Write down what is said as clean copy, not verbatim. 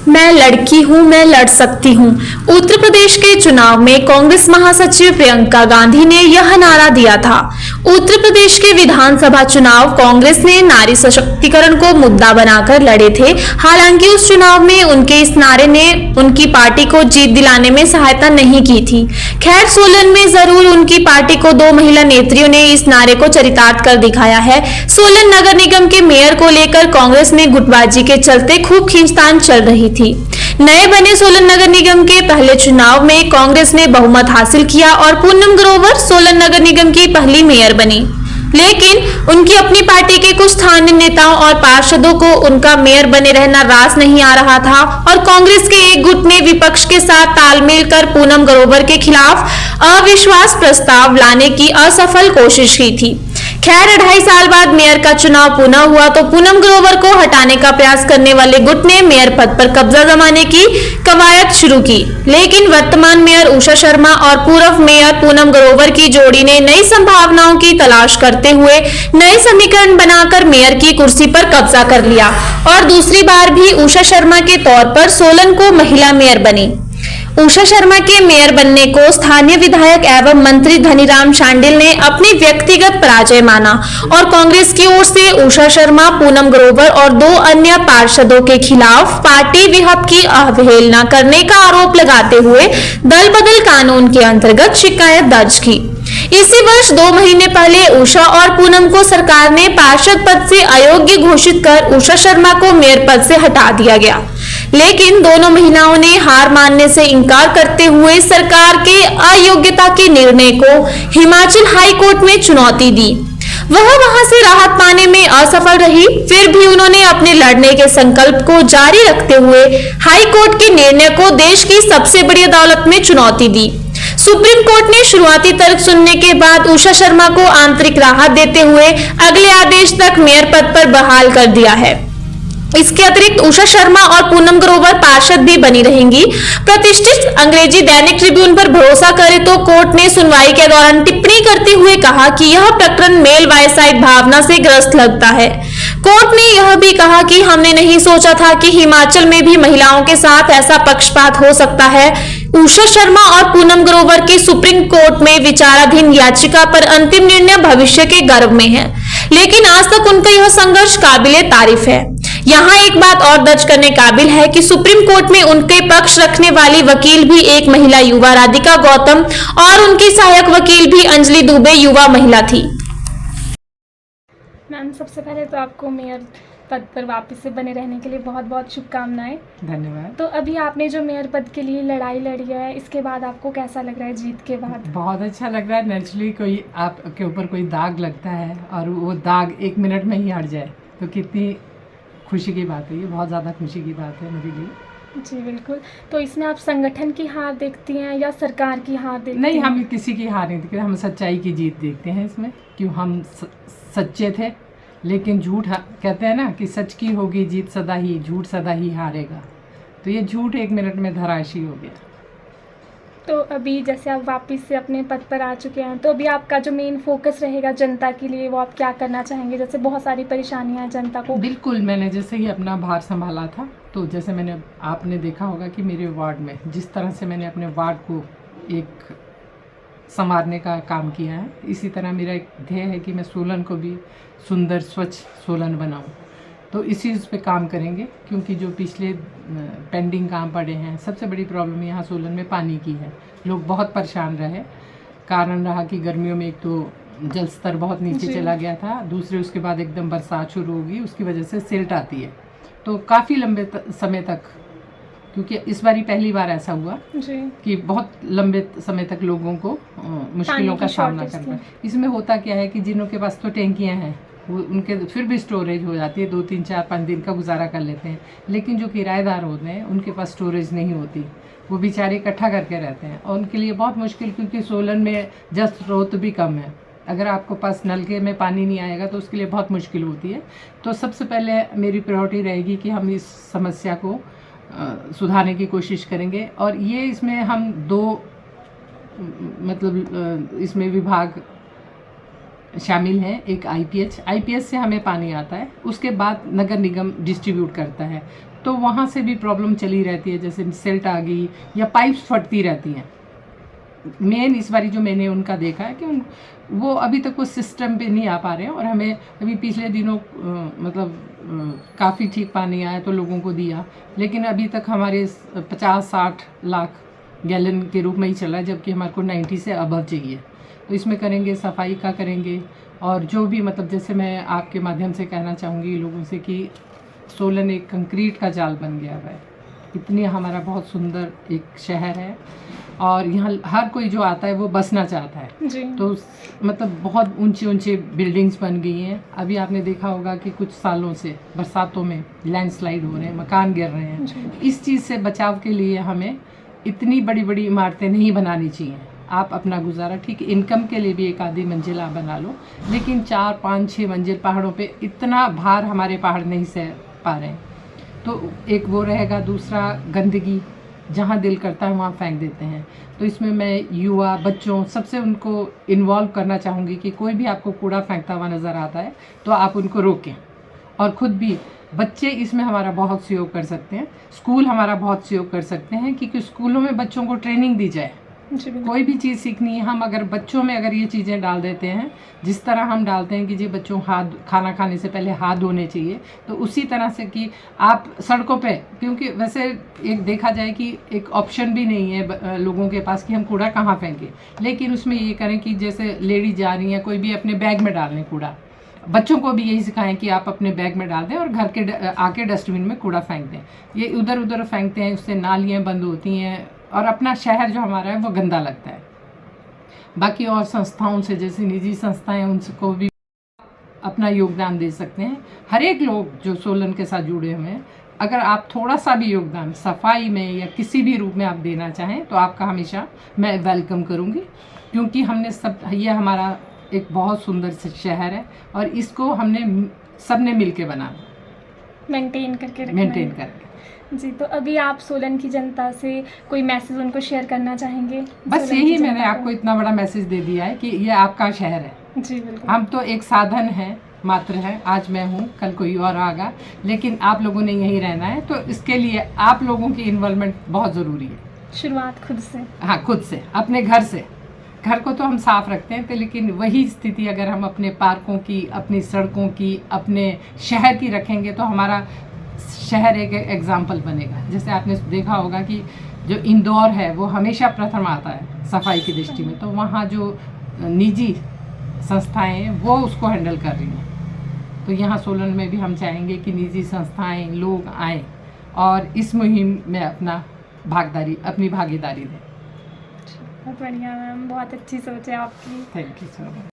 मैं लड़की हूं, मैं लड़ सकती हूं। उत्तर प्रदेश के चुनाव में कांग्रेस महासचिव प्रियंका गांधी ने यह नारा दिया था। उत्तर प्रदेश के विधानसभा चुनाव कांग्रेस ने नारी सशक्तिकरण को मुद्दा बनाकर लड़े थे। हालांकि उस चुनाव में उनके इस नारे ने उनकी पार्टी को जीत दिलाने में सहायता नहीं की थी। खैर, सोलन में जरूर उनकी पार्टी को 2 महिला नेत्रियों ने इस नारे को चरितार्थ कर दिखाया है। सोलन नगर निगम के मेयर को लेकर कांग्रेस में गुटबाजी के चलते खूब खींचतान चल रही थी। नए बने सोलन नगर निगम के पहले चुनाव में कांग्रेस ने बहुमत हासिल किया और पूनम ग्रोवर सोलन नगर निगम की पहली मेयर बनी। लेकिन उनकी अपनी पार्टी के कुछ स्थानीय नेताओं और पार्षदों को उनका मेयर बने रहना रास नहीं आ रहा था और कांग्रेस के एक गुट ने विपक्ष के साथ तालमेल कर पूनम ग्रोवर के खिलाफ अविश्वास प्रस्ताव लाने की असफल कोशिश की थी। खैर, 2.5 साल बाद मेयर का चुनाव पुनः हुआ तो पूनम ग्रोवर को हटाने का प्रयास करने वाले गुट ने मेयर पद पर कब्जा जमाने की कवायद शुरू की। लेकिन वर्तमान मेयर उषा शर्मा और पूर्व मेयर पूनम ग्रोवर की जोड़ी ने नई संभावनाओं की तलाश करते हुए नए समीकरण बनाकर मेयर की कुर्सी पर कब्जा कर लिया और दूसरी बार भी उषा शर्मा के तौर पर सोलन को महिला मेयर बनी। उषा शर्मा के मेयर बनने को स्थानीय विधायक एवं मंत्री धनीराम शांडिल ने अपनी व्यक्तिगत पराजय माना और कांग्रेस की ओर से उषा शर्मा, पूनम ग्रोवर और 2 अन्य पार्षदों के खिलाफ पार्टी विहप की अवहेलना करने का आरोप लगाते हुए दल बदल कानून के अंतर्गत शिकायत दर्ज की। इसी वर्ष 2 महीने पहले उषा और पूनम को सरकार ने पार्षद पद से अयोग्य घोषित कर उषा शर्मा को मेयर पद से हटा दिया गया। लेकिन दोनों महिलाओं ने हार मानने से इनकार करते हुए सरकार के अयोग्यता के निर्णय को हिमाचल हाई कोर्ट में चुनौती दी। वह वहां से राहत पाने में असफल रही। फिर भी उन्होंने अपने लड़ने के संकल्प को जारी रखते हुए हाई कोर्ट के निर्णय को देश की सबसे बड़ी अदालत में चुनौती दी। सुप्रीम कोर्ट ने शुरुआती तर्क सुनने के बाद उषा शर्मा को आंतरिक राहत देते हुए अगले आदेश तक मेयर पद पर बहाल कर दिया है। इसके अतिरिक्त उषा शर्मा और पूनम ग्रोवर पार्षद भी बनी रहेंगी। प्रतिष्ठित अंग्रेजी दैनिक ट्रिब्यून पर भरोसा करें तो कोर्ट ने सुनवाई के दौरान टिप्पणी करते हुए कहा कि यह प्रकरण मेल वायसाइड भावना से ग्रस्त लगता है। कोर्ट ने यह भी कहा कि हमने नहीं सोचा था कि हिमाचल में भी महिलाओं के साथ ऐसा पक्षपात हो सकता है। उषा शर्मा और पूनम ग्रोवर की सुप्रीम कोर्ट में विचाराधीन याचिका पर अंतिम निर्णय भविष्य के गर्भ में है, लेकिन आज तक उनका यह संघर्ष काबिले तारीफ है। यहाँ एक बात और दर्ज करने काबिल है कि सुप्रीम कोर्ट में उनके पक्ष रखने वाली वकील भी एक महिला युवा राधिका गौतम और उनकी सहायक वकील भी अंजलि दुबे युवा महिला थी। मैम, सबसे पहले तो आपको मेयर पद पर वापस से बने रहने के लिए बहुत बहुत शुभकामनाएं। धन्यवाद। तो अभी आपने जो मेयर पद के लिए लड़ाई लड़ी है, इसके बाद आपको कैसा लग रहा है जीत के बाद? बहुत अच्छा लग रहा है। नेचुरली कोई आपके ऊपर कोई दाग लगता है और वो दाग 1 मिनट में ही हट जाए तो कितनी खुशी की बात है। ये बहुत ज़्यादा खुशी की बात है मेरे लिए। जी बिल्कुल। तो इसमें आप संगठन की हार देखती हैं या सरकार की हार देखती हैं? नहीं, हम किसी की हार नहीं देखते, हम सच्चाई की जीत देखते हैं इसमें। क्यों हम सच्चे थे, लेकिन झूठ कहते हैं ना कि सच की होगी जीत सदा ही, झूठ सदा ही हारेगा। तो ये झूठ 1 मिनट में धराशायी हो गया। तो अभी जैसे आप वापस से अपने पद पर आ चुके हैं, तो अभी आपका जो मेन फोकस रहेगा जनता के लिए, वो आप क्या करना चाहेंगे? जैसे बहुत सारी परेशानियां हैं जनता को। बिल्कुल, मैंने जैसे ही अपना भार संभाला था तो जैसे आपने देखा होगा कि मेरे वार्ड में जिस तरह से मैंने अपने वार्ड को एक संवारने का काम किया है, इसी तरह मेरा एक ध्येय है कि मैं सोलन को भी सुंदर स्वच्छ सोलन बनाऊं। तो इसी उस पे काम करेंगे, क्योंकि जो पिछले पेंडिंग काम पड़े हैं, सबसे बड़ी प्रॉब्लम यहाँ सोलन में पानी की है। लोग बहुत परेशान रहे। कारण रहा कि गर्मियों में एक तो जल स्तर बहुत नीचे चला गया था, दूसरे उसके बाद एकदम बरसात शुरू होगी, उसकी वजह से सिल्ट आती है। तो काफ़ी लंबे समय तक, क्योंकि इस बार ही पहली बार ऐसा हुआ कि बहुत लंबे समय तक लोगों को मुश्किलों का सामना करना। इसमें होता क्या है कि जिनों के पास तो टैंकियाँ हैं वो उनके फिर भी स्टोरेज हो जाती है, 2, 3, 4, 5 दिन का गुजारा कर लेते हैं। लेकिन जो किराएदार होते हैं उनके पास स्टोरेज नहीं होती, वो बेचारे इकट्ठा करके रहते हैं और उनके लिए बहुत मुश्किल, क्योंकि सोलन में जल स्रोत भी कम है। अगर आपको पास नलके में पानी नहीं आएगा तो उसके लिए बहुत मुश्किल होती है। तो सबसे पहले मेरी प्रायोरिटी रहेगी कि हम इस समस्या को सुधारने की कोशिश करेंगे। और ये इसमें हम 2 मतलब इसमें विभाग शामिल हैं। एक आईपीएच से हमें पानी आता है, उसके बाद नगर निगम डिस्ट्रीब्यूट करता है। तो वहाँ से भी प्रॉब्लम चली रहती है, जैसे सिल्ट आ गई या पाइप्स फटती रहती हैं। मेन इस बारी जो मैंने उनका देखा है कि वो अभी तक वो सिस्टम पे नहीं आ पा रहे हैं, और हमें अभी पिछले दिनों काफ़ी ठीक पानी आया तो लोगों को दिया, लेकिन अभी तक हमारे 50-60 लाख गैलन के रूप में ही चला है, जबकि हमारे को 90 से अबव चाहिए। तो इसमें करेंगे, सफाई का करेंगे, और जो भी जैसे मैं आपके माध्यम से कहना चाहूँगी लोगों से कि सोलन एक कंक्रीट का जाल बन गया है। इतनी हमारा बहुत सुंदर एक शहर है, और यहाँ हर कोई जो आता है वो बसना चाहता है जी। तो बहुत ऊंची ऊंची बिल्डिंग्स बन गई हैं। अभी आपने देखा होगा कि कुछ सालों से बरसातों में लैंडस्लाइड हो रहे हैं, मकान गिर रहे हैं। जी। इस चीज़ से बचाव के लिए हमें इतनी बड़ी बड़ी इमारतें नहीं बनानी चाहिए। आप अपना गुजारा ठीक इनकम के लिए भी एक आधी मंजिल आप बना लो, लेकिन 4, 5, 6 मंजिल पहाड़ों पे इतना भार हमारे पहाड़ नहीं सह पा रहे हैं। तो एक वो रहेगा। दूसरा, गंदगी जहाँ दिल करता है वहाँ फेंक देते हैं। तो इसमें मैं युवा बच्चों सबसे उनको इन्वॉल्व करना चाहूँगी कि कोई भी आपको कूड़ा फेंकता हुआ नज़र आता है तो आप उनको रोकें, और ख़ुद भी बच्चे इसमें हमारा बहुत सहयोग कर सकते हैं। स्कूल हमारा बहुत सहयोग कर सकते हैं, क्योंकि स्कूलों में बच्चों को ट्रेनिंग दी जाए। कोई भी चीज़ सीखनी है, हम अगर बच्चों में अगर ये चीज़ें डाल देते हैं, जिस तरह हम डालते हैं कि जी बच्चों खाना खाने से पहले हाथ धोने चाहिए, तो उसी तरह से कि आप सड़कों पे, क्योंकि वैसे एक देखा जाए कि एक ऑप्शन भी नहीं है लोगों के पास कि हम कूड़ा कहाँ फेंकें, लेकिन उसमें ये करें कि जैसे लेडी जा रही हैं, कोई भी अपने बैग में डाल लें कूड़ा। बच्चों को भी यही सिखाएं कि आप अपने बैग में डाल दें और घर के आके डस्टबिन में कूड़ा फेंक दें। ये इधर उधर फेंकते हैं, उससे नालियाँ बंद होती हैं और अपना शहर जो हमारा है वो गंदा लगता है। बाकी और संस्थाओं से, जैसे निजी संस्थाएं, उनको भी अपना योगदान दे सकते हैं। हर एक लोग जो सोलन के साथ जुड़े हुए हैं, अगर आप थोड़ा सा भी योगदान सफाई में या किसी भी रूप में आप देना चाहें तो आपका हमेशा मैं वेलकम करूँगी, क्योंकि हमने ये हमारा एक बहुत सुंदर शहर है और इसको हमने सबने मिल के बनाना, मेंटेन करके जी। तो अभी आप सोलन की जनता से कोई मैसेज उनको शेयर करना चाहेंगे? बस यही मैंने आपको इतना बड़ा मैसेज दे दिया है कि ये आपका शहर है। जी बिल्कुल। हम तो एक साधन है मात्र है। आज मैं हूँ, कल कोई और आएगा, लेकिन आप लोगों ने यहीं रहना है। तो इसके लिए आप लोगों की इन्वॉल्वमेंट बहुत ज़रूरी है। शुरुआत खुद से। हाँ, खुद से, अपने घर से। घर को तो हम साफ रखते हैं, तो लेकिन वही स्थिति अगर हम अपने पार्कों की, अपनी सड़कों की, अपने शहर की रखेंगे तो हमारा शहर एक एग्जाम्पल बनेगा। जैसे आपने देखा होगा कि जो इंदौर है वो हमेशा प्रथम आता है सफाई की दृष्टि में, तो वहाँ जो निजी संस्थाएं हैं वो उसको हैंडल कर रही हैं। तो यहाँ सोलन में भी हम चाहेंगे कि निजी संस्थाएं, लोग आएँ और इस मुहिम में अपनी भागीदारी दें। बहुत बढ़िया मैम, बहुत अच्छी सोच है आपकी। Thank you so much.